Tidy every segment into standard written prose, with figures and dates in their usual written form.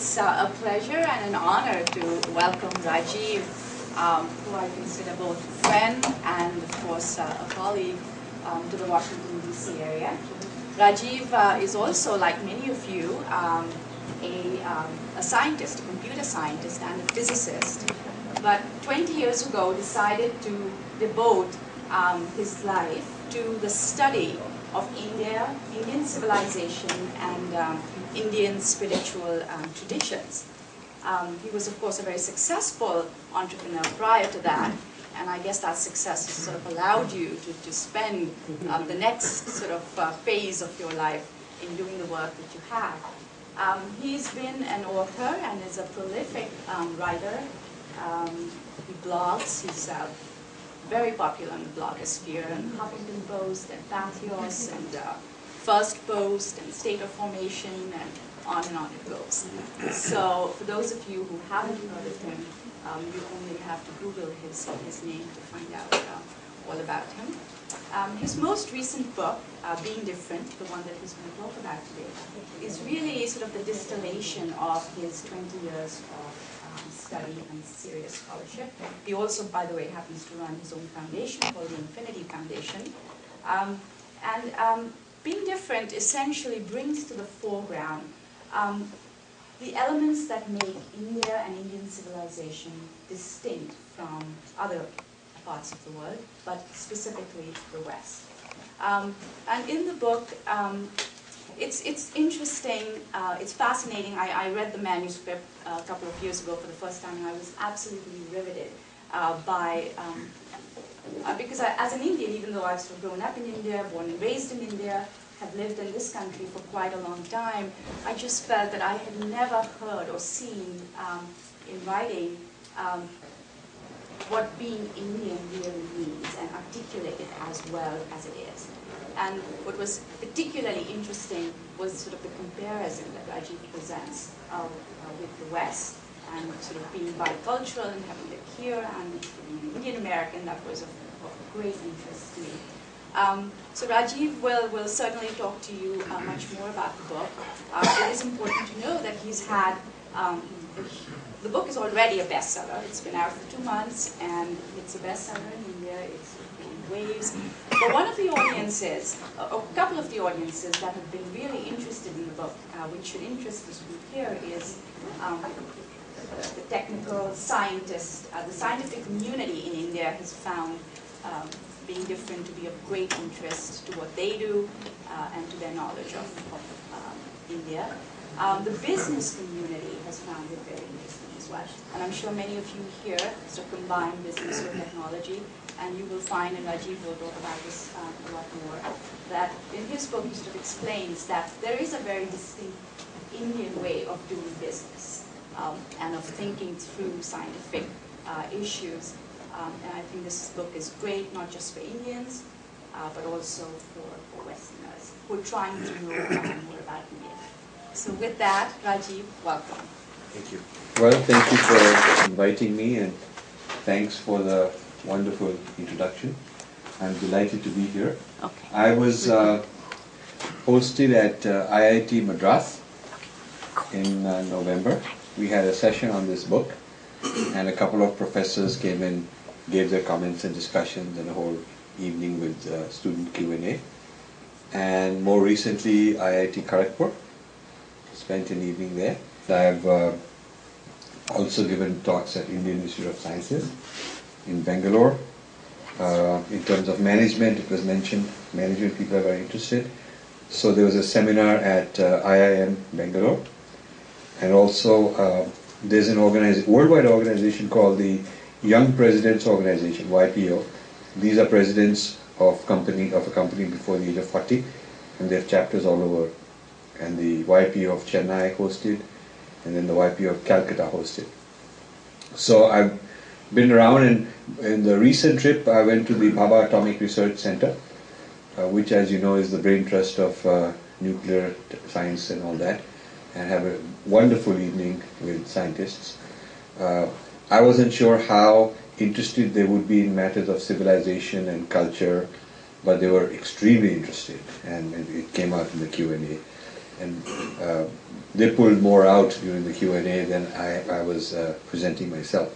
It's a pleasure and an honor to welcome Rajiv, who I consider both a friend and, of course, a colleague to the Washington, D.C. area. Rajiv is also, like many of you, a scientist, a computer scientist and a physicist, but 20 years ago decided to devote his life to the study of India, Indian civilization, and Indian spiritual traditions. He was, of course, a very successful entrepreneur prior to that, and I guess that success has sort of allowed you to spend the next sort of phase of your life in doing the work that you have. He's been an author and is a prolific writer. He blogs. He's very popular in the blogosphere, and Huffington Post and Pathos and First Post and State of Formation, and on it goes. So for those of you who haven't heard of him, you only have to Google his name to find out all about him. His most recent book, Being Different, the one that he's going to talk about today, is really sort of the distillation of his 20 years of study and serious scholarship. He also, by the way, happens to run his own foundation called the Infinity Foundation. Being Different essentially brings to the foreground the elements that make India and Indian civilization distinct from other parts of the world, but specifically the West. And in the book, it's interesting, it's fascinating. I read the manuscript a couple of years ago for the first time, and I was absolutely riveted because as an Indian, even though I've sort of grown up in India, born and raised in India, have lived in this country for quite a long time, I just felt that I had never heard or seen in writing what being Indian really means and articulate it as well as it is. And what was particularly interesting was sort of the comparison that Rajiv presents with the West, and sort of being bicultural and having lived here and being Indian American. That was of great interest to me. So Rajiv will certainly talk to you much more about the book. It is important to know that he's had, the book is already a bestseller. It's been out for 2 months, and it's a bestseller in India. It's in waves. But one of the audiences, a couple of the audiences that have been really interested in the book, which should interest this group here, is the technical scientist. The scientific community in India has found Being Different to be of great interest to what they do and to their knowledge of India. The business community has found it very interesting as well. And I'm sure many of you here sort of combine business with technology, and you will find, and Rajiv will talk about this a lot more, that in his book he sort of explains that there is a very distinct Indian way of doing business and of thinking through scientific issues. And I think this book is great, not just for Indians, but also for Westerners who are trying to know more about India. So with that, Rajiv, welcome. Thank you. Well, thank you for inviting me, and thanks for the wonderful introduction. I'm delighted to be here. Okay. I was hosted at IIT Madras in November. We had a session on this book, and a couple of professors came in, gave their comments and discussions, and a whole evening with student Q&A. And more recently, IIT Kharagpur, spent an evening there. I've also given talks at Indian Institute of Sciences in Bangalore. In terms of management, it was mentioned, management people are very interested. So there was a seminar at IIM Bangalore, and also there's an worldwide organization called the Young Presidents Organization, YPO. These are presidents of a company before the age of 40, and they have chapters all over. And the YPO of Chennai hosted, and then the YPO of Calcutta hosted. So I've been around, and in the recent trip I went to the Bhabha Atomic Research Center, which, as you know, is the brain trust of nuclear science and all that, and have a wonderful evening with scientists. I wasn't sure how interested they would be in matters of civilization and culture, but they were extremely interested, and it came out in the Q&A. And they pulled more out during the Q&A than I was presenting myself.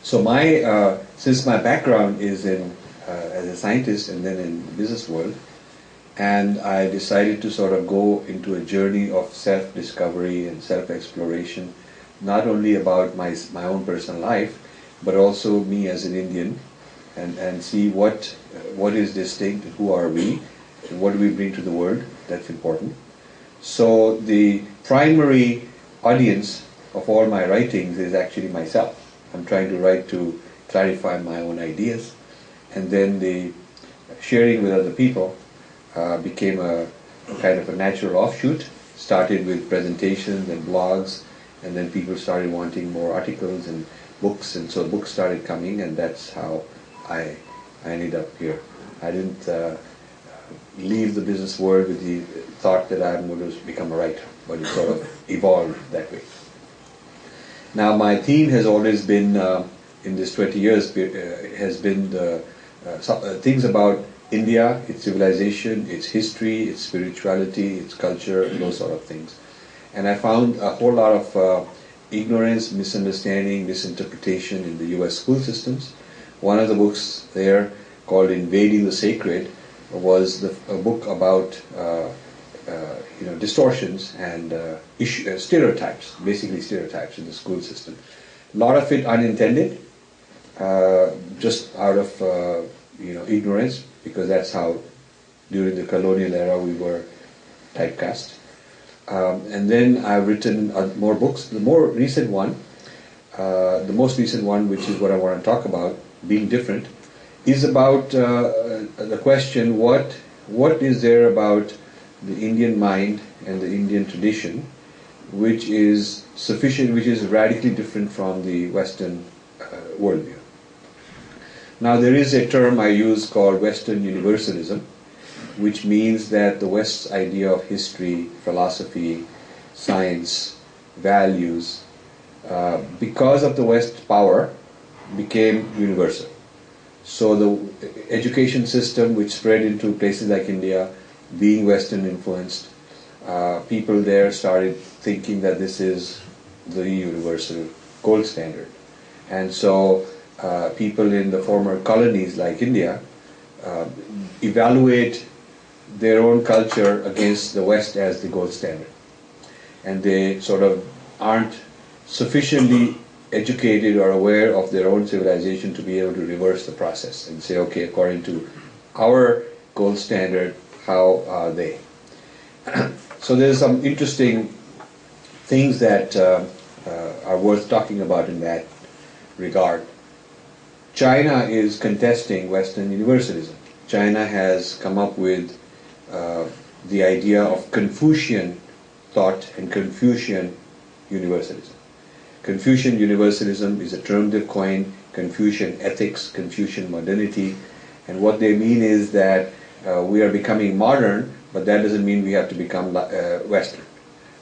So since my background is as a scientist and then in the business world, and I decided to sort of go into a journey of self-discovery and self-exploration, not only about my own personal life, but also me as an Indian, and see what is distinct, who are we, and what do we bring to the world. That's important. So the primary audience of all my writings is actually myself. I'm trying to write to clarify my own ideas, and then the sharing with other people became a kind of a natural offshoot. Started with presentations and blogs, and then people started wanting more articles and books, and so books started coming, and that's how I ended up here. I didn't leave the business world with the thought that I'm going to become a writer, but it sort of evolved that way. Now my theme has always been, in this 20 years, has been things about India, its civilization, its history, its spirituality, its culture, and those sort of things. And I found a whole lot of ignorance, misunderstanding, misinterpretation in the US school systems. One of the books there, called Invading the Sacred, was a book about distortions and stereotypes, basically stereotypes in the school system. A lot of it unintended, just out of ignorance, because that's how during the colonial era we were typecast. And then I've written more books. The most recent one, which is what I want to talk about, Being Different, is about the question, what is there about the Indian mind and the Indian tradition which is sufficient, which is radically different from the Western worldview. Now there is a term I use called Western universalism, which means that the West's idea of history, philosophy, science, values, because of the West's power, became universal. So the education system, which spread into places like India, being Western influenced, people there started thinking that this is the universal gold standard. And so people in the former colonies like India evaluate their own culture against the West as the gold standard. And they sort of aren't sufficiently educated or aware of their own civilization to be able to reverse the process and say, okay, according to our gold standard, how are they? So there's some interesting things that are worth talking about in that regard. China is contesting Western universalism. China has come up with the idea of Confucian thought and Confucian universalism. Confucian universalism is a term they've coined, Confucian ethics, Confucian modernity, and what they mean is that we are becoming modern, but that doesn't mean we have to become Western.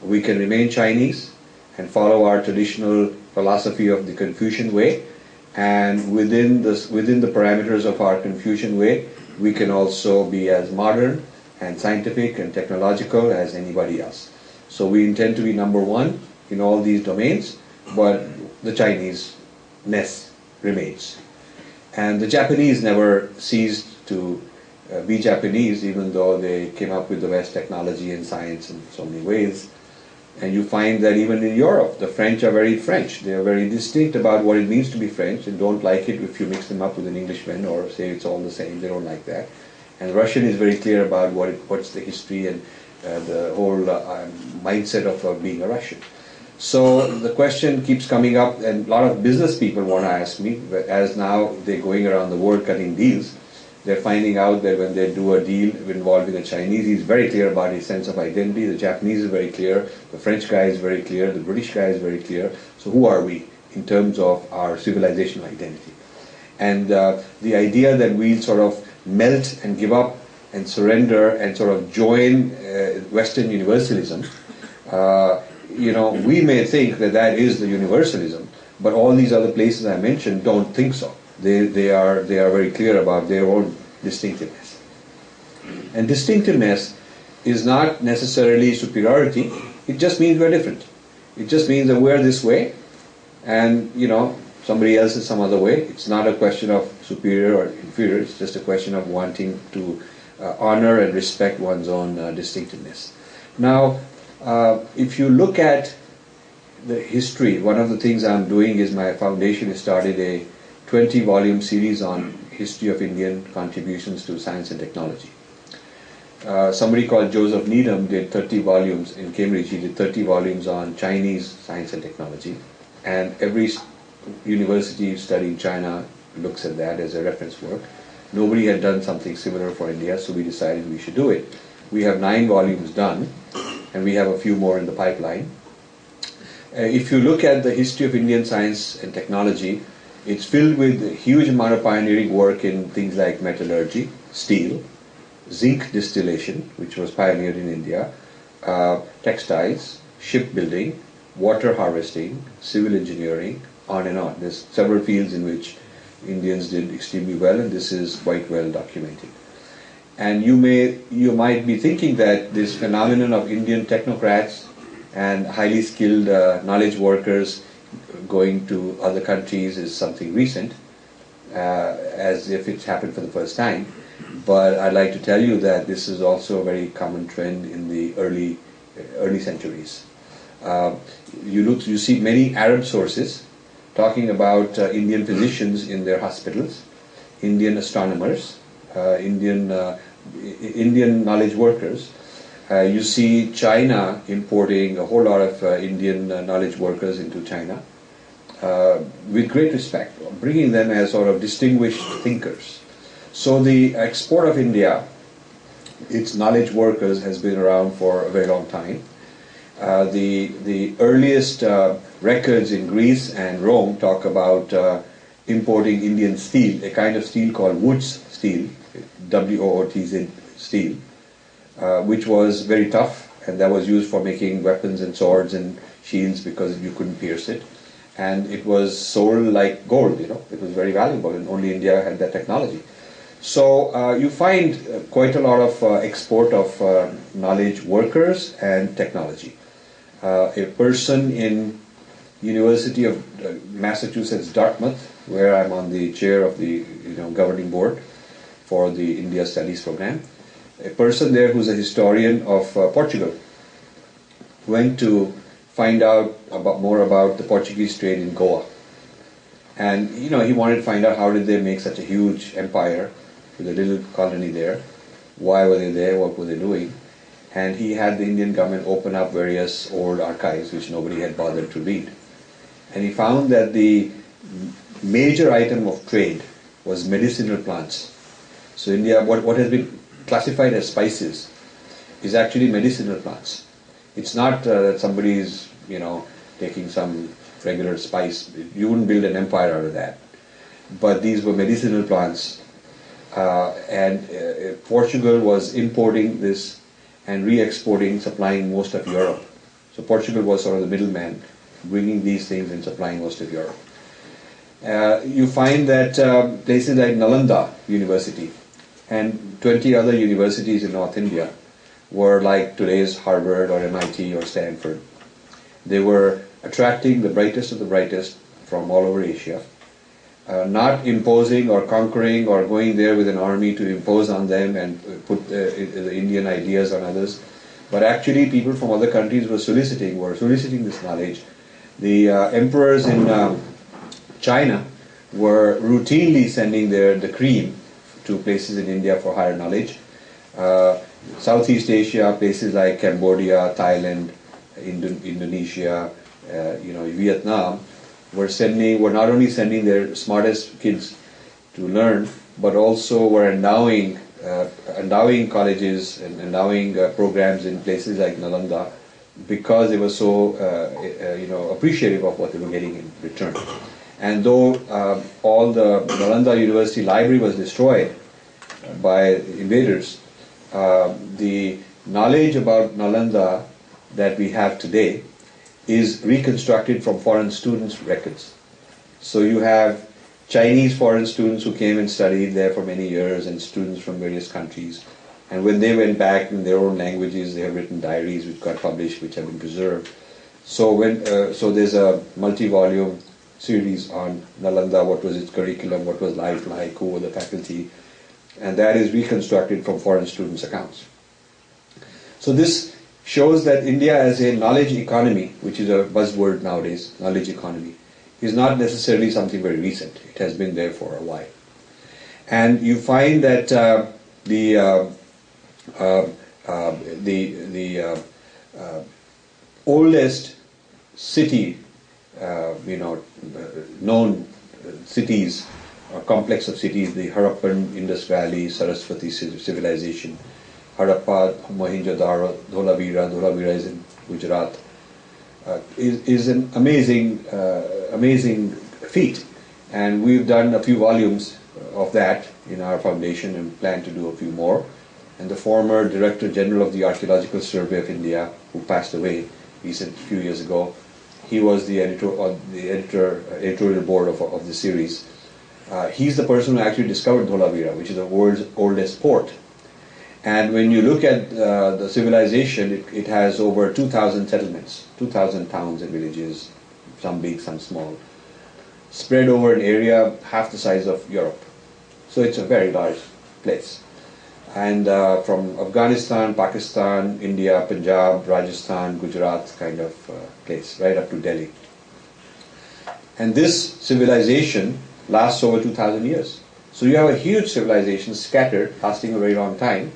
We can remain Chinese and follow our traditional philosophy of the Confucian way, and within the parameters of our Confucian way, we can also be as modern and scientific and technological as anybody else. So we intend to be number one in all these domains, but the Chinese-ness remains. And the Japanese never ceased to be Japanese, even though they came up with the best technology and science in so many ways. And you find that even in Europe, the French are very French. They are very distinct about what it means to be French, and don't like it if you mix them up with an Englishman or say it's all the same. They don't like that. And Russian is very clear about what's the history and the whole mindset of being a Russian. So the question keeps coming up, and a lot of business people want to ask me, as now they're going around the world cutting deals, they're finding out that when they do a deal involving a Chinese, he's very clear about his sense of identity, the Japanese is very clear, the French guy is very clear, the British guy is very clear. So who are we in terms of our civilizational identity? And the idea that we'll sort of melt and give up and surrender and sort of join Western universalism, we may think that that is the universalism, but all these other places I mentioned don't think so. They are very clear about their own distinctiveness. And distinctiveness is not necessarily superiority. It just means we're different. It just means that we're this way, and somebody else is some other way. It's not a question of superior or inferior. It's just a question of wanting to honor and respect one's own distinctiveness. Now, if you look at the history, one of the things I'm doing is my foundation has started a 20-volume series on history of Indian contributions to science and technology. Somebody called Joseph Needham did 30 volumes in Cambridge. He did 30 volumes on Chinese science and technology, and every university studying China looks at that as a reference work. Nobody had done something similar for India, so we decided we should do it. We have 9 volumes done, and we have a few more in the pipeline. If you look at the history of Indian science and technology, it's filled with a huge amount of pioneering work in things like metallurgy, steel, zinc distillation, which was pioneered in India, textiles, shipbuilding, water harvesting, civil engineering, on and on. There's several fields in which Indians did extremely well, and this is quite well documented. And you might be thinking that this phenomenon of Indian technocrats and highly skilled knowledge workers going to other countries is something recent, as if it's happened for the first time. But I'd like to tell you that this is also a very common trend in the early centuries. You see many Arab sources talking about Indian physicians in their hospitals, Indian astronomers, Indian knowledge workers. You see China importing a whole lot of Indian knowledge workers into China with great respect, bringing them as sort of distinguished thinkers. So the export of India, its knowledge workers, has been around for a very long time. The earliest records in Greece and Rome talk about importing Indian steel, a kind of steel called Wood's steel, W-O-O-T-Z steel, which was very tough, and that was used for making weapons and swords and shields because you couldn't pierce it. And it was sold like gold, it was very valuable, and only India had that technology. So you find quite a lot of export of knowledge workers and technology. A person in University of Massachusetts, Dartmouth, where I'm on the chair of the governing board for the India Studies program, a person there who's a historian of Portugal went to find out more about the Portuguese trade in Goa. And he wanted to find out how did they make such a huge empire with a little colony there. Why were they there? What were they doing? And he had the Indian government open up various old archives which nobody had bothered to read. And he found that the major item of trade was medicinal plants. So India, what has been classified as spices is actually medicinal plants. It's not that somebody is, taking some regular spice. You wouldn't build an empire out of that. But these were medicinal plants. And Portugal was importing this and re-exporting, supplying most of Europe. So Portugal was sort of the middleman, bringing these things and supplying most of Europe. You find that places like Nalanda University and 20 other universities in North India were like today's Harvard or MIT or Stanford. They were attracting the brightest of the brightest from all over Asia, not imposing or conquering or going there with an army to impose on them and put the Indian ideas on others, but actually people from other countries were soliciting this knowledge. The emperors in China were routinely sending the cream to places in India for higher knowledge. Southeast Asia, places like Cambodia, Thailand, Indonesia, Vietnam, were not only sending their smartest kids to learn, but also were endowing colleges and endowing programs in places like Nalanda because they were so appreciative of what they were getting in return. And though all the Nalanda University library was destroyed by invaders, the knowledge about Nalanda that we have today is reconstructed from foreign students' records. So you have Chinese foreign students who came and studied there for many years, and students from various countries. And when they went back in their own languages, they have written diaries which got published, which have been preserved. So so there's a multi-volume series on Nalanda, what was its curriculum, what was life like, who were the faculty, and that is reconstructed from foreign students' accounts. So this shows that India as a knowledge economy, which is a buzzword nowadays, knowledge economy, is not necessarily something very recent. It has been there for a while. And you find that the oldest city, known cities or complex of cities, the Harappan, Indus Valley, Saraswati civilization, Harappa, Mohenjo-daro, Dholavira is in Gujarat, is an amazing, amazing feat. And we've done a few volumes of that in our foundation and plan to do a few more. And the former Director General of the Archaeological Survey of India, who passed away a few years ago, he was the editorial board of the series. He's the person who actually discovered Dholavira, which is the world's oldest port. And when you look at the civilization, it has over 2,000 settlements, 2,000 towns and villages, some big, some small, spread over an area half the size of Europe. So it's a very large place. And from Afghanistan, Pakistan, India, Punjab, Rajasthan, Gujarat kind of place, right up to Delhi. And this civilization lasts over 2,000 years. So you have a huge civilization scattered, lasting a very long time.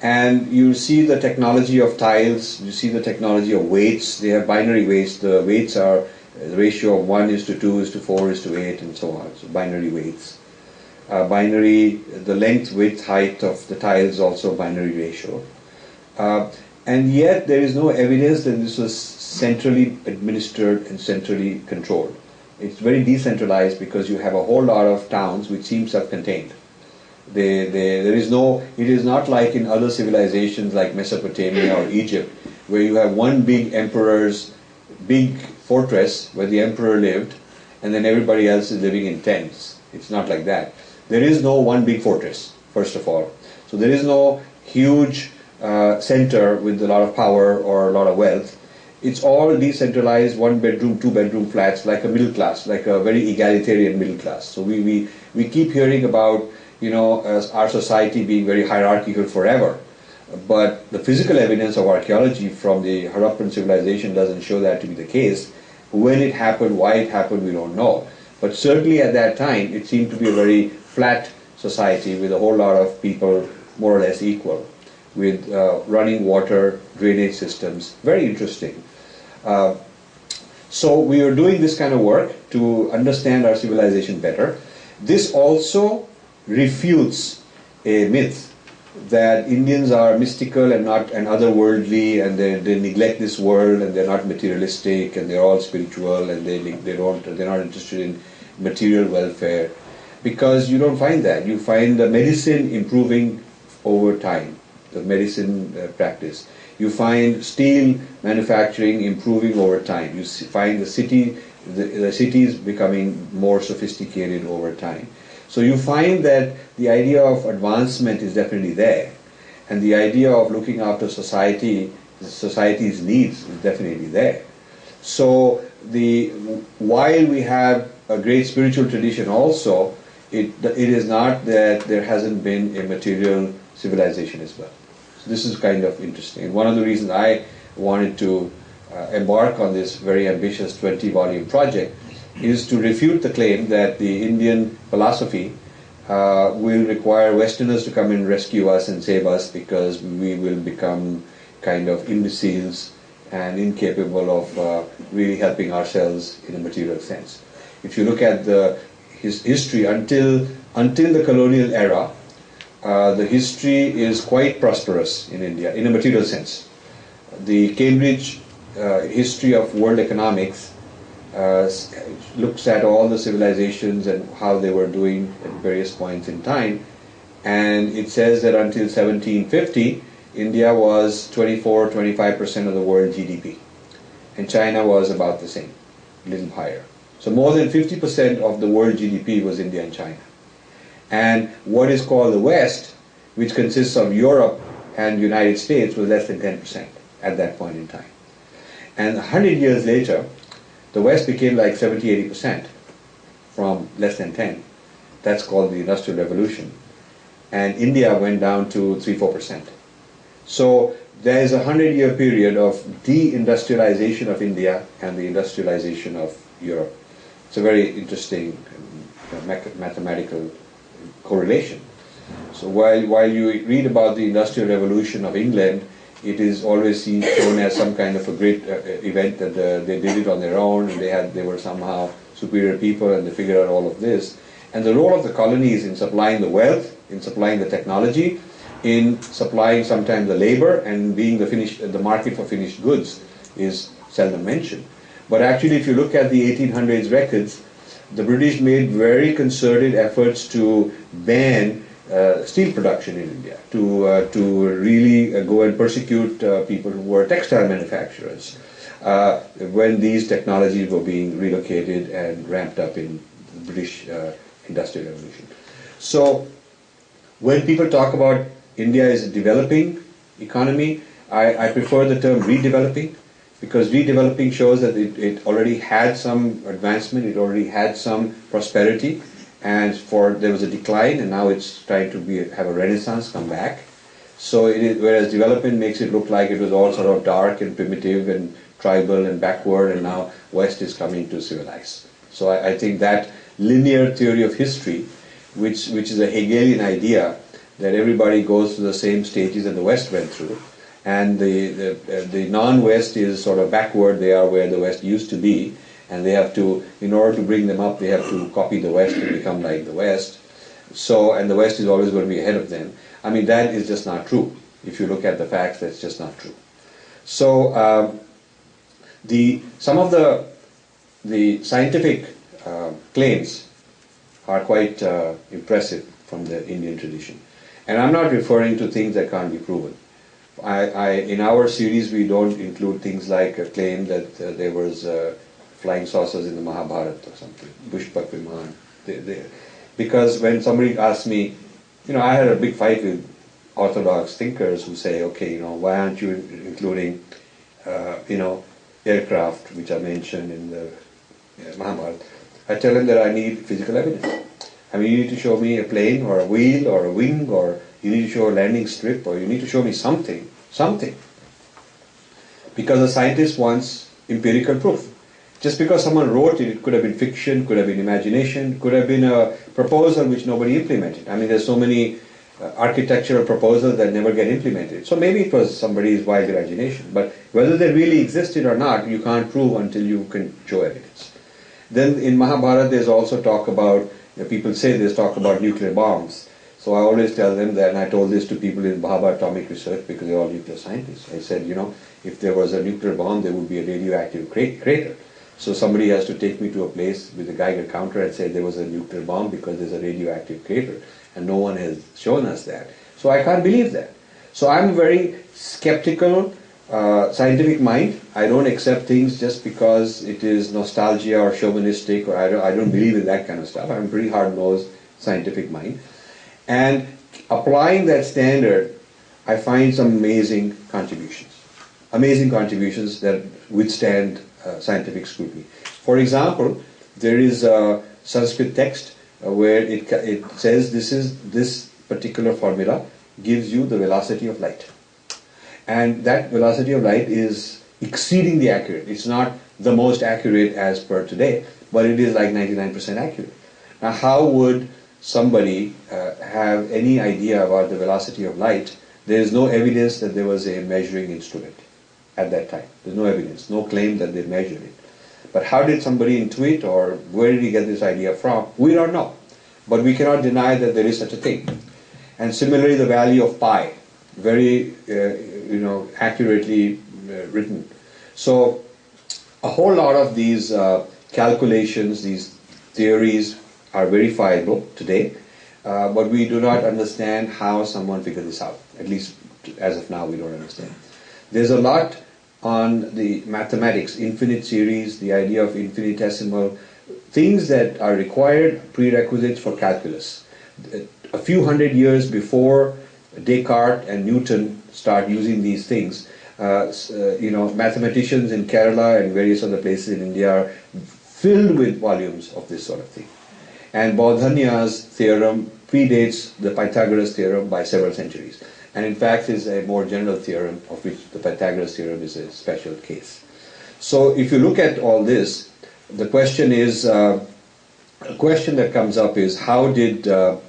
And you see the technology of tiles, you see the technology of weights. They have binary weights. The weights are the ratio of 1:2:4:8 and so on. So binary weights. The length, width, height of the tiles also binary ratio. And yet there is no evidence that this was centrally administered and centrally controlled. It's very decentralized because you have a whole lot of towns which seem self-contained. It is not like in other civilizations like Mesopotamia or Egypt, where you have one big emperor's big fortress where the emperor lived, and then everybody else is living in tents. It's not like that. There is no one big fortress, first of all. So there is no huge center with a lot of power or a lot of wealth. It's all decentralized, one bedroom, two bedroom flats, like a middle class, like a very egalitarian middle class. So we keep hearing about, our society being very hierarchical forever. But the physical evidence of archaeology from the Harappan civilization doesn't show that to be the case. When it happened, why it happened, we don't know. But certainly at that time, it seemed to be a very flat society with a whole lot of people more or less equal, with running water, drainage systems. Very interesting. So we are doing this kind of work to understand our civilization better. This also refutes a myth that Indians are mystical and otherworldly, and they neglect this world, and they're not materialistic, and they're all spiritual, and they're not interested in material welfare, because you don't find that. You find the medicine improving over time, the medicine practice. You find steel manufacturing improving over time. You find the cities becoming more sophisticated over time. So you find that the idea of advancement is definitely there, and the idea of looking after society's needs is definitely there. So while we have a great spiritual tradition also, it is not that there hasn't been a material civilization as well. So this is kind of interesting. And one of the reasons I wanted to embark on this very ambitious 20-volume project is to refute the claim that the Indian philosophy will require Westerners to come and rescue us and save us, because we will become kind of imbeciles and incapable of really helping ourselves in a material sense. If you look at his history until the colonial era, the history is quite prosperous in India in a material sense. The Cambridge history of world economics looks at all the civilizations and how they were doing at various points in time, and it says that until 1750, India was 24-25% of the world GDP, and China was about the same, a little higher. So more than 50% of the world GDP was India and China. And what is called the West which consists of Europe and United States, was less than 10% at that point in time. And 100 years later, the West became like 70-80% from less than 10. That's called the Industrial Revolution. And India went down to 3-4%. So there is a 100-year period of de-industrialization of India and the industrialization of Europe. It's a very interesting mathematical correlation. So while you read about the Industrial Revolution of England, it is always shown as some kind of a great event that they did it on their own, and they were somehow superior people, and they figured out all of this. And the role of the colonies in supplying the wealth, in supplying the technology, in supplying sometimes the labor, and being the market for finished goods is seldom mentioned. But actually, if you look at the 1800s records, the British made very concerted efforts to ban steel production in India, to really go and persecute people who were textile manufacturers when these technologies were being relocated and ramped up in the British Industrial Revolution. So when people talk about India as a developing economy, I prefer the term redeveloping, because redeveloping shows that it already had some advancement, it already had some prosperity, and there was a decline, and now it's trying to have a renaissance, come back. So whereas development makes it look like it was all sort of dark and primitive and tribal and backward, and now West is coming to civilize. So I think that linear theory of history, which is a Hegelian idea, that everybody goes through the same stages that the West went through, and the non-West is sort of backward. They are where the West used to be, and they have to, in order to bring them up, they have to copy the West and become like the West. So, and the West is always going to be ahead of them. I mean, that is just not true. If you look at the facts, that's just not true. So, some of the scientific claims are quite impressive from the Indian tradition. And I'm not referring to things that can't be proven. In our series, we don't include things like a claim that there was flying saucers in the Mahabharata or something, Pushpak Viman. Because when somebody asks me, I had a big fight with orthodox thinkers who say, okay, why aren't you including, aircraft which are mentioned in the Mahabharata? I tell them that I need physical evidence. I mean, you need to show me a plane or a wheel or a wing, or you need to show a landing strip, or you need to show me something. Because a scientist wants empirical proof. Just because someone wrote it, it could have been fiction, could have been imagination, could have been a proposal which nobody implemented. I mean, there's so many architectural proposals that never get implemented. So maybe it was somebody's wild imagination. But whether they really existed or not, you can't prove until you can show evidence. Then in Mahabharata, there's also talk about, people say there's talk about nuclear bombs. So I always tell them that, and I told this to people in Bhabha Atomic Research, because they're all nuclear scientists. I said, if there was a nuclear bomb, there would be a radioactive crater. So somebody has to take me to a place with a Geiger counter and say there was a nuclear bomb because there's a radioactive crater. And no one has shown us that. So I can't believe that. So I'm a very skeptical, scientific mind. I don't accept things just because it is nostalgia or chauvinistic, or I don't believe in that kind of stuff. I'm a pretty hard-nosed scientific mind. And applying that standard, I find some amazing contributions that withstand scientific scrutiny. For example, there is a Sanskrit text where it says this particular formula gives you the velocity of light. And that velocity of light is exceedingly accurate. It's not the most accurate as per today, but it is like 99% accurate. Now, how would somebody have any idea about the velocity of light? There is no evidence that there was a measuring instrument at that time. There's no evidence, no claim that they measured it. But how did somebody intuit, or where did he get this idea from? We don't know. But we cannot deny that there is such a thing. And similarly, the value of pi, very accurately written. So a whole lot of these calculations, these theories are verifiable today, but we do not understand how someone figured this out. At least as of now, we don't understand. There's a lot on the mathematics, infinite series, the idea of infinitesimal, things that are required prerequisites for calculus. A few hundred years before Descartes and Newton start using these things, mathematicians in Kerala and various other places in India are filled with volumes of this sort of thing. And Baudhanya's theorem predates the Pythagoras theorem by several centuries, and in fact is a more general theorem, of which the Pythagoras theorem is a special case. So if you look at all this, the question is, a question that comes up is, how did the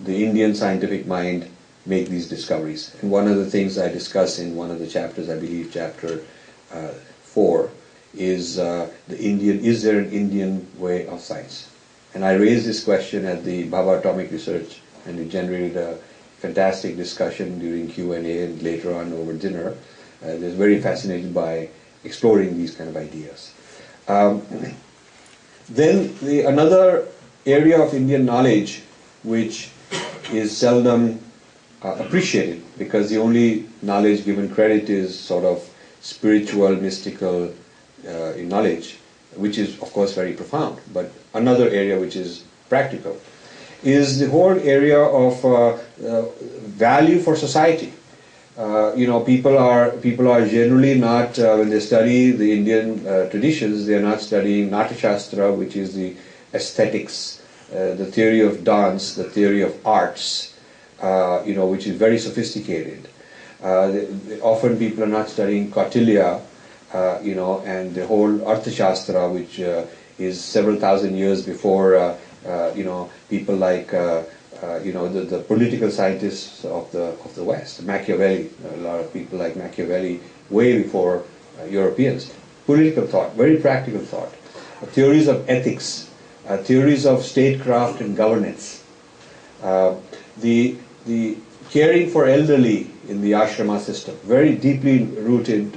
Indian scientific mind make these discoveries? And one of the things I discuss in one of the chapters, I believe chapter 4, is is there an Indian way of science? And I raised this question at the Bhabha Atomic Research, and it generated a fantastic discussion during Q&A and later on over dinner. I was very fascinated by exploring these kind of ideas. Then another area of Indian knowledge which is seldom appreciated, because the only knowledge given credit is sort of spiritual, mystical knowledge, which is of course very profound, but another area which is practical is the whole area of value for society. People are generally not, when they study the Indian traditions, they are not studying Natashastra, which is the aesthetics, the theory of dance, the theory of arts, which is very sophisticated. Often people are not studying Kautilya, and the whole Arthashastra, which is several thousand years before, people like, the political scientists of the West, Machiavelli, a lot of people like Machiavelli, way before Europeans. Political thought, very practical thought. Theories of ethics, theories of statecraft and governance. The caring for elderly in the ashrama system, very deeply rooted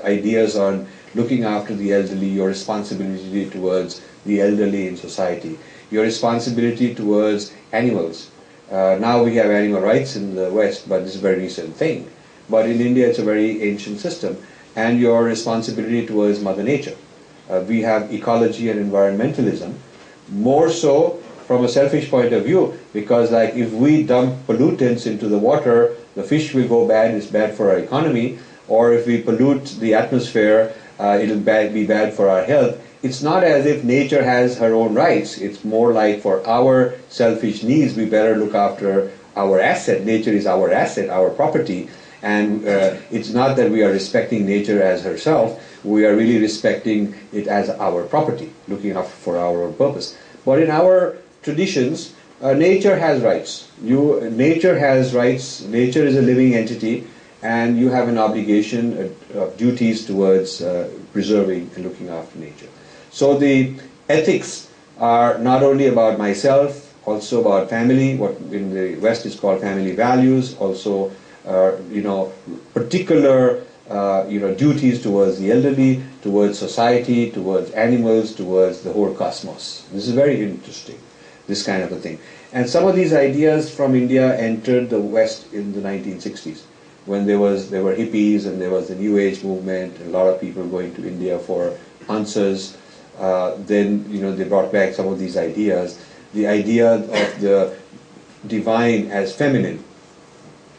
ideas on looking after the elderly, your responsibility towards the elderly in society, your responsibility towards animals. Now we have animal rights in the West, but this is a very recent thing. But in India it's a very ancient system, and your responsibility towards Mother Nature. We have ecology and environmentalism, more so from a selfish point of view, because like if we dump pollutants into the water, the fish will go bad, it's bad for our economy, or if we pollute the atmosphere, it'll be bad for our health. It's not as if nature has her own rights. It's more like for our selfish needs, we better look after our asset. Nature is our asset, our property. And it's not that we are respecting nature as herself. We are really respecting it as our property, looking after for our own purpose. But in our traditions, nature has rights. Nature has rights. Nature is a living entity, and you have an obligation of duties towards preserving and looking after nature. So the ethics are not only about myself, also about family, what in the West is called family values, also particular duties towards the elderly, towards society, towards animals, towards the whole cosmos. This is very interesting, this kind of a thing. And some of these ideas from India entered the West in the 1960s, when there were hippies and there was the New Age movement, and a lot of people going to India for answers. Then they brought back some of these ideas. The idea of the divine as feminine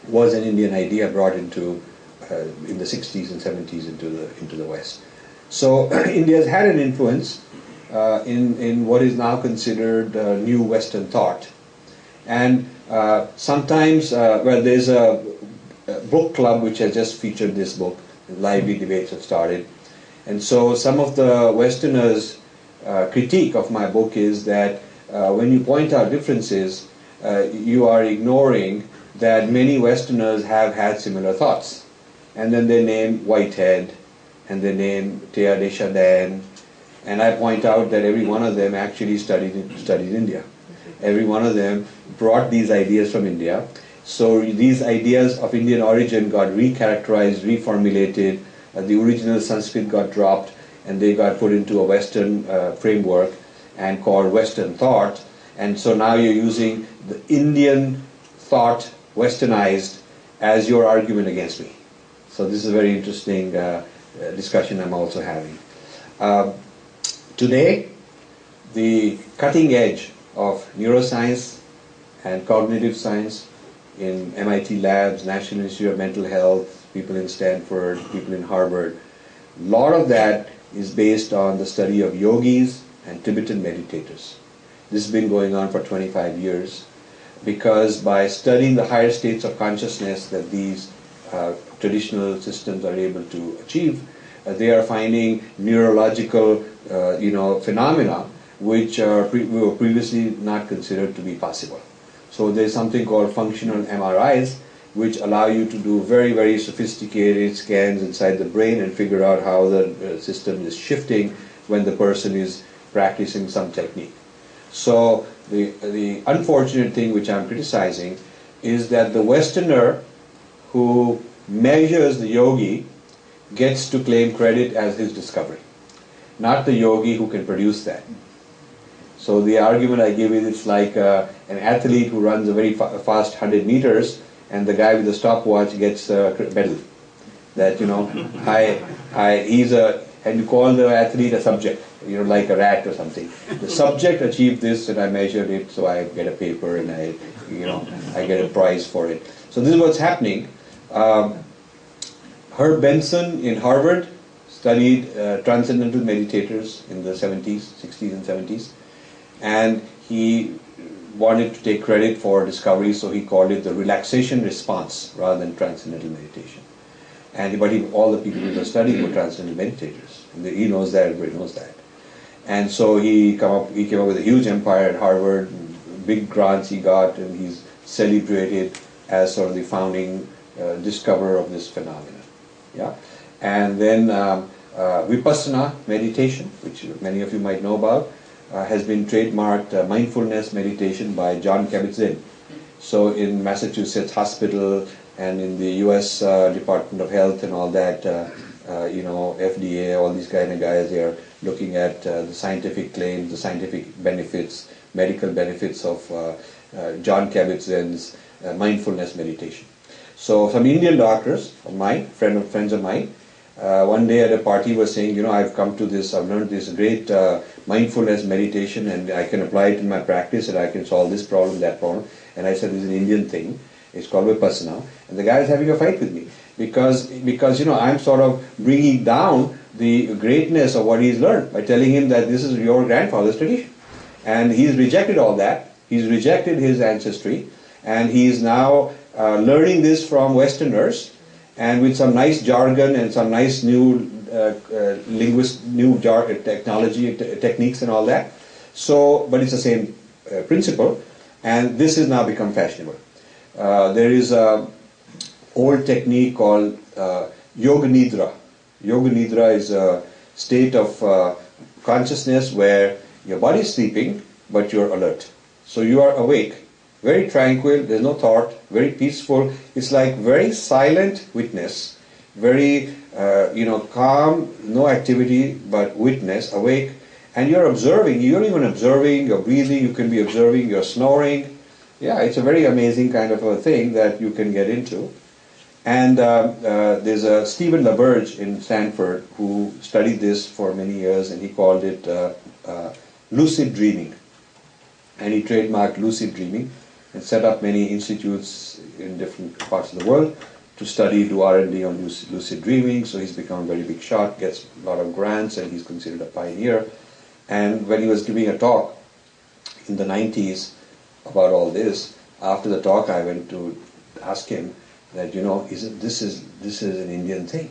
was an Indian idea brought into in the 60s and 70s into the West. So India has had an influence in what is now considered new Western thought. And sometimes, there's a book club which has just featured this book. Lively debates have started. And so some of the Westerners' critique of my book is that when you point out differences, you are ignoring that many Westerners have had similar thoughts. And then they name Whitehead, and they name Thea Deschardins, and I point out that every one of them actually studied India. Every one of them brought these ideas from India. So these ideas of Indian origin got recharacterized, reformulated. The original Sanskrit got dropped, and they got put into a Western framework and called Western thought. And so now you're using the Indian thought, Westernized, as your argument against me. So this is a very interesting discussion I'm also having. Today, the cutting edge of neuroscience and cognitive science in MIT labs, National Institute of Mental Health, people in Stanford, people in Harvard. A lot of that is based on the study of yogis and Tibetan meditators. This has been going on for 25 years because by studying the higher states of consciousness that these traditional systems are able to achieve, they are finding neurological phenomena which were previously not considered to be possible. So there's something called functional MRIs which allow you to do very, very sophisticated scans inside the brain and figure out how the system is shifting when the person is practicing some technique. So the unfortunate thing which I'm criticizing is that the Westerner who measures the yogi gets to claim credit as his discovery, not the yogi who can produce that. So the argument I give is it's like an athlete who runs a very fast 100 meters and the guy with the stopwatch gets a medal. That, and you call the athlete a subject, like a rat or something. The subject achieved this and I measured it, so I get a paper and I get a prize for it. So this is what's happening. Herb Benson in Harvard studied transcendental meditators in the 60s and 70s. And he wanted to take credit for discovery, so he called it the relaxation response rather than transcendental meditation. But all the people who were studying were transcendental meditators. And he knows that, everybody knows that. And so he came up with a huge empire at Harvard, big grants he got, and he's celebrated as sort of the founding discoverer of this phenomenon. Yeah? And then Vipassana meditation, which many of you might know about, has been trademarked mindfulness meditation by John Kabat-Zinn. So in Massachusetts Hospital and in the US Department of Health and all that, FDA, all these kind of guys, they are looking at the scientific claims, the scientific benefits, medical benefits of John Kabat-Zinn's mindfulness meditation. So some Indian doctors of mine, friends of mine, one day at a party was saying, I've learned this great mindfulness meditation and I can apply it in my practice and I can solve this problem, that problem. And I said, this is an Indian thing. It's called Vipassana. And the guy is having a fight with me because I'm sort of bringing down the greatness of what he's learned by telling him that this is your grandfather's tradition. And he's rejected all that. He's rejected his ancestry. And he's now learning this from Westerners and with some nice jargon and some nice new technology, techniques and all that. So, but it's the same principle, and this has now become fashionable. There is an old technique called Yoga Nidra. Yoga Nidra is a state of consciousness where your body is sleeping, but you're alert. So you are awake, very tranquil, there's no thought, very peaceful. It's like very silent witness, very calm, no activity, but witness, awake. And you're observing, you're even observing your breathing, you can be observing your snoring. Yeah, it's a very amazing kind of a thing that you can get into. And there's a Stephen LaBerge in Stanford who studied this for many years, and he called it lucid dreaming. And he trademarked lucid dreaming and set up many institutes in different parts of the world to do R&D on lucid dreaming. So he's become a very big shot, gets a lot of grants, and he's considered a pioneer. And when he was giving a talk in the 90s about all this, after the talk I went to ask him that, this is an Indian thing.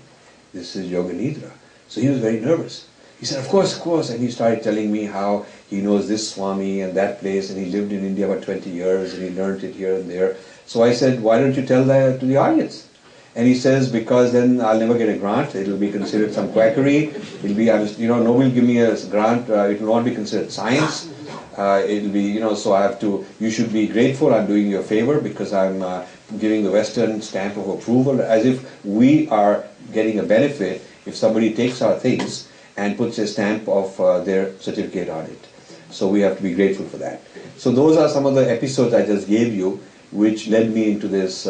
This is Yoga Nidra. So he was very nervous. He said, of course, and he started telling me how he knows this Swami and that place, and he lived in India for 20 years, and he learned it here and there. So I said, why don't you tell that to the audience? And he says, because then I'll never get a grant, it'll be considered some quackery, it'll be, nobody will give me a grant, it will not be considered science, it'll be, so I have to, you should be grateful, I'm doing you a favor because I'm giving the Western stamp of approval, as if we are getting a benefit if somebody takes our things and puts a stamp of their certificate on it. So we have to be grateful for that. So those are some of the episodes I just gave you, which led me into this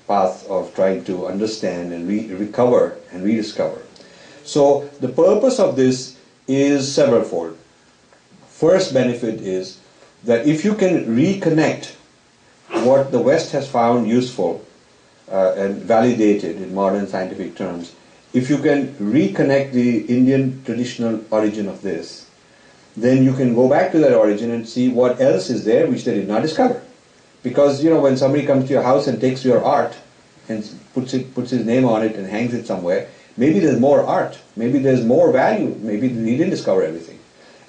path of trying to understand and recover and rediscover. So the purpose of this is severalfold. First benefit is that if you can reconnect what the West has found useful and validated in modern scientific terms, if you can reconnect the Indian traditional origin of this, then you can go back to that origin and see what else is there which they did not discover. Because, you know, when somebody comes to your house and takes your art and puts his name on it and hangs it somewhere, maybe there's more art, maybe there's more value, maybe he didn't discover everything.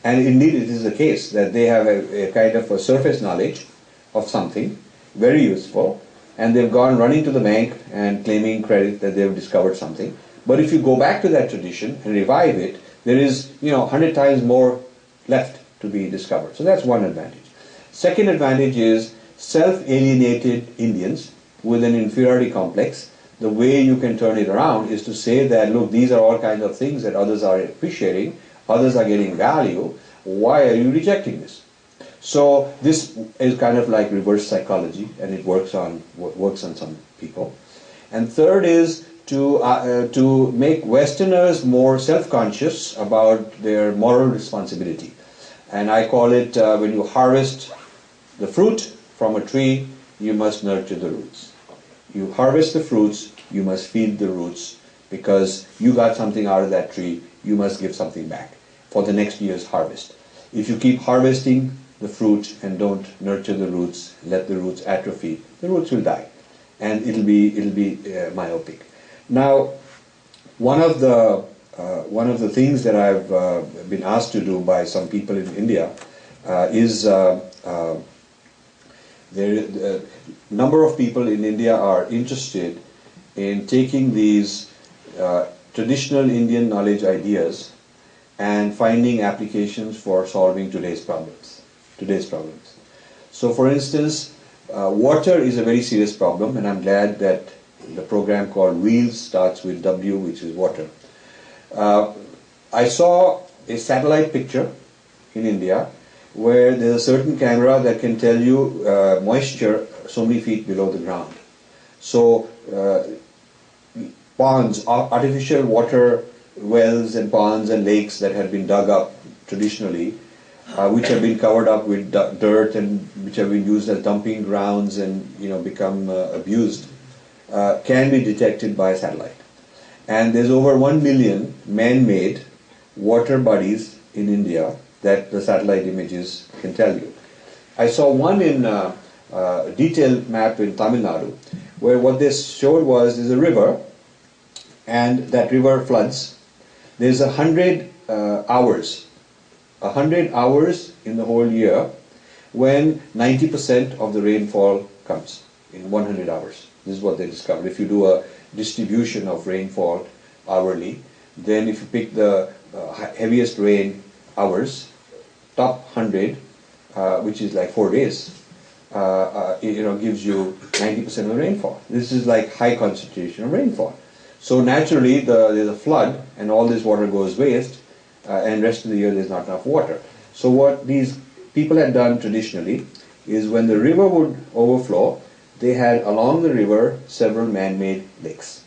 And indeed it is the case that they have a kind of a surface knowledge of something, very useful, and they've gone running to the bank and claiming credit that they've discovered something. But if you go back to that tradition and revive it, there is, you know, 100 times more left to be discovered. So that's one advantage. Second advantage is self-alienated Indians with an inferiority complex. The way you can turn it around is to say that, look, these are all kinds of things that others are appreciating, others are getting value, why are you rejecting this? So this is kind of like reverse psychology, and it works on some people. And third is to make Westerners more self-conscious about their moral responsibility. And I call it when you harvest the fruit from a tree, you must nurture the roots. You harvest the fruits, you must feed the roots, because you got something out of that tree, you must give something back for the next year's harvest. If you keep harvesting the fruit and don't nurture the roots, let the roots atrophy, the roots will die, and it'll be myopic. Now, one of the things that I've been asked to do by some people in India is a number of people in India are interested in taking these traditional Indian knowledge ideas and finding applications for solving today's problems. So for instance, water is a very serious problem, and I'm glad that the program called WHEELS starts with W, which is water. I saw a satellite picture in India where there's a certain camera that can tell you moisture so many feet below the ground. So ponds, artificial water wells and ponds and lakes that had been dug up traditionally, which have been covered up with dirt and which have been used as dumping grounds and, you know, become abused, can be detected by satellite. And there's over 1 million man-made water bodies in India that the satellite images can tell you. I saw one in a detailed map in Tamil Nadu, where what they showed was there's a river, and that river floods. There's 100 hours in the whole year when 90% of the rainfall comes in 100 hours. This is what they discovered. If you do a distribution of rainfall hourly, then if you pick the heaviest rain hours, top 100, which is like 4 days, gives you 90% of the rainfall. This is like high concentration of rainfall. So naturally, there's a flood, and all this water goes waste, and rest of the year there's not enough water. So what these people had done traditionally is when the river would overflow, they had along the river several man-made lakes.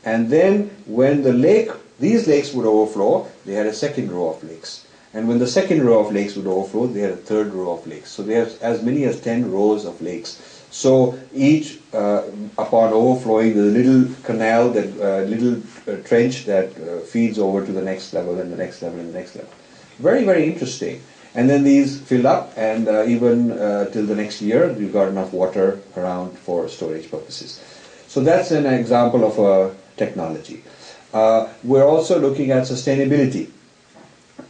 And then when these lakes would overflow, they had a second row of lakes. And when the second row of lakes would overflow, they had a third row of lakes. So they have as many as 10 rows of lakes. So each, upon overflowing, there's a little canal, little trench that feeds over to the next level and the next level and the next level. Very, very interesting. And then these fill up, and even till the next year, you've got enough water around for storage purposes. So that's an example of a technology. We're also looking at sustainability.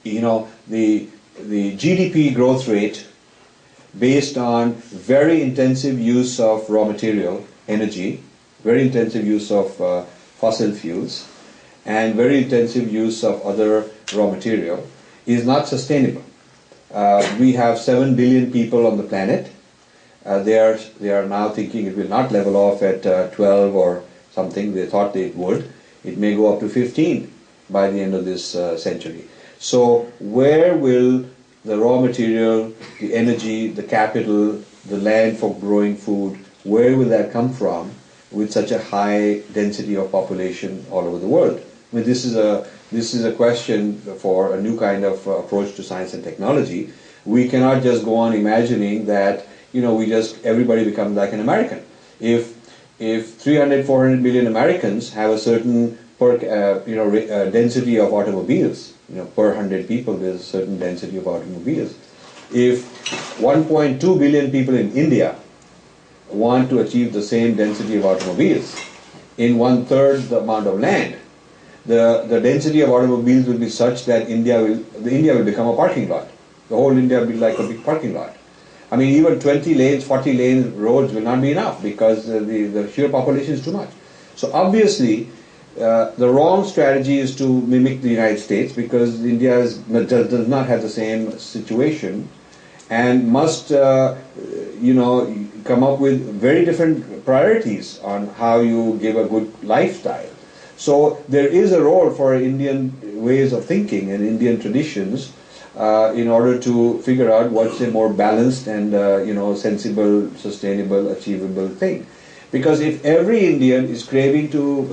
You know, the GDP growth rate based on very intensive use of raw material, energy, very intensive use of fossil fuels, and very intensive use of other raw material is not sustainable. We have 7 billion people on the planet. They are now thinking it will not level off at 12 or something. They thought it would. It may go up to 15 by the end of this century. So where will the raw material, the energy, the capital, the land for growing food, where will that come from with such a high density of population all over the world? I mean, this is a question for a new kind of approach to science and technology. We cannot just go on imagining that, everybody becomes like an American. If 300, 400 million Americans have a certain density of automobiles, per 100 people there's a certain density of automobiles. If 1.2 billion people in India want to achieve the same density of automobiles in 1/3 the amount of land, the density of automobiles will be such that India will become a parking lot. The whole India will be like a big parking lot. I mean, even 20 lanes, 40 lanes roads will not be enough because the sheer population is too much. So obviously, the wrong strategy is to mimic the United States, because India does not have the same situation and must, come up with very different priorities on how you give a good lifestyle. So there is a role for Indian ways of thinking and Indian traditions in order to figure out what's a more balanced and sensible, sustainable, achievable thing. Because if every Indian is craving to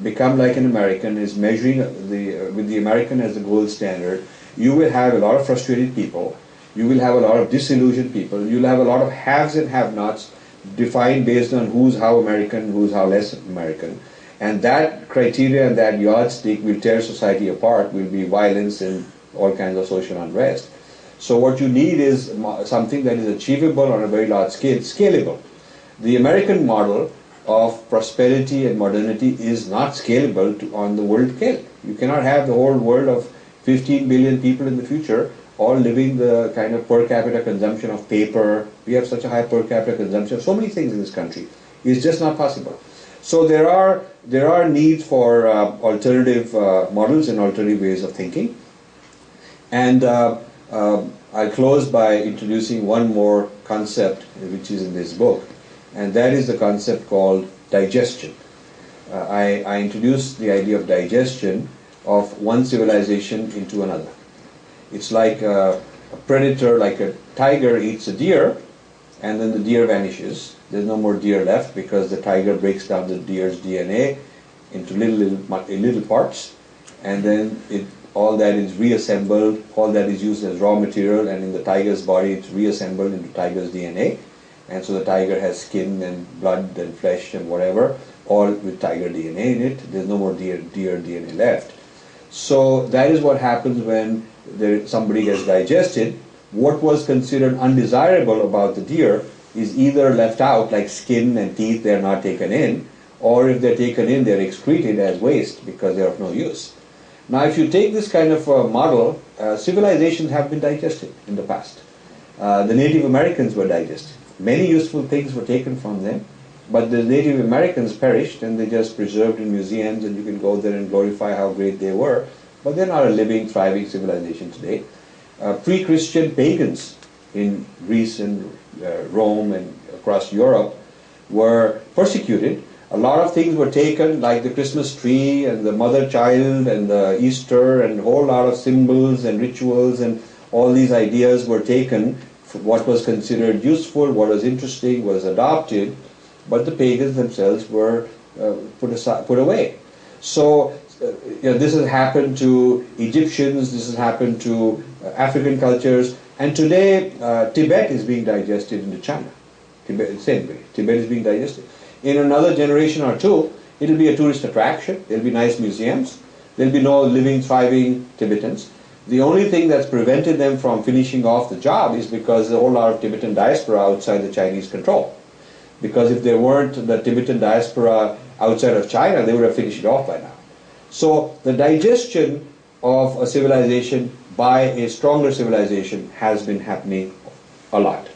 become like an American, is measuring with the American as the gold standard, you will have a lot of frustrated people. You will have a lot of disillusioned people. You'll have a lot of haves and have-nots defined based on who's how American, who's how less American. And that criteria and that yardstick will tear society apart, will be violence and all kinds of social unrest. So what you need is something that is achievable on a very large scale, scalable. The American model of prosperity and modernity is not scalable on the world scale. You cannot have the whole world of 15 billion people in the future all living the kind of per capita consumption of paper. We have such a high per capita consumption of so many things in this country. It's just not possible. So there are needs for alternative models and alternative ways of thinking. And I'll close by introducing one more concept which is in this book, and that is the concept called digestion. I introduced the idea of digestion of one civilization into another. It's like a predator, like a tiger eats a deer, and then the deer vanishes. There's no more deer left because the tiger breaks down the deer's DNA into little parts, and then all that is reassembled, all that is used as raw material, and in the tiger's body it's reassembled into tiger's DNA. And so the tiger has skin and blood and flesh and whatever, all with tiger DNA in it. There's no more deer DNA left. So that is what happens when somebody gets digested. What was considered undesirable about the deer is either left out, like skin and teeth, they're not taken in, or if they're taken in, they're excreted as waste because they're of no use. Now, if you take this kind of model, civilizations have been digested in the past. The Native Americans were digested. Many useful things were taken from them, but the Native Americans perished and they just preserved in museums, and you can go there and glorify how great they were, but they're not a living, thriving civilization today. Pre-Christian pagans in Greece and Rome and across Europe were persecuted. A lot of things were taken, like the Christmas tree and the mother child and the Easter, and a whole lot of symbols and rituals, and all these ideas were taken. What was considered useful, what was interesting, was adopted, but the pagans themselves were put away. So this has happened to Egyptians, this has happened to African cultures, and today Tibet is being digested into China. Same way, Tibet is being digested. In another generation or two, it will be a tourist attraction. There will be nice museums. There will be no living, thriving Tibetans. The only thing that's prevented them from finishing off the job is because a whole lot of Tibetan diaspora outside the Chinese control. Because if there weren't the Tibetan diaspora outside of China, they would have finished it off by now. So the digestion of a civilization by a stronger civilization has been happening a lot.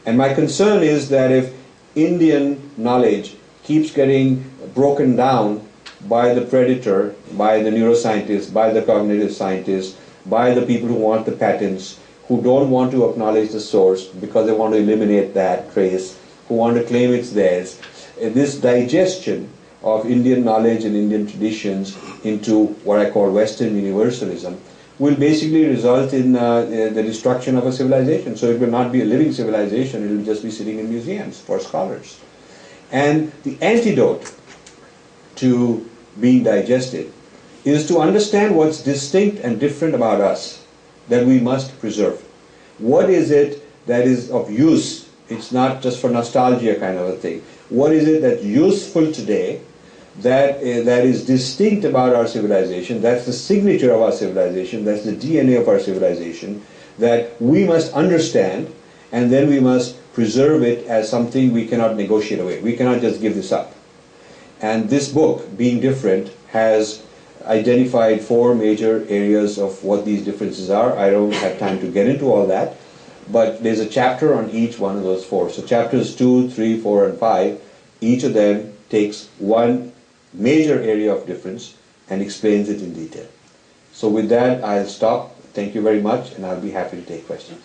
And my concern is that if Indian knowledge keeps getting broken down by the predator, by the neuroscientists, by the cognitive scientists, by the people who want the patents, who don't want to acknowledge the source because they want to eliminate that trace, who want to claim it's theirs. This digestion of Indian knowledge and Indian traditions into what I call Western universalism will basically result in the destruction of a civilization. So it will not be a living civilization, it will just be sitting in museums for scholars. And the antidote to being digested is to understand what's distinct and different about us that we must preserve. What is it that is of use It's not just for nostalgia kind of a thing. What is it that's useful today, that is distinct about our civilization, that's the signature of our civilization, that's the DNA of our civilization, that we must understand, and then we must preserve it as something we cannot negotiate away. We cannot just give this up. And this book, Being Different, has identified 4 major areas of what these differences are. I don't have time to get into all that, but there's a chapter on each one of those 4. So chapters 2, 3, 4, and 5, each of them takes one major area of difference and explains it in detail. So with that, I'll stop. Thank you very much, and I'll be happy to take questions.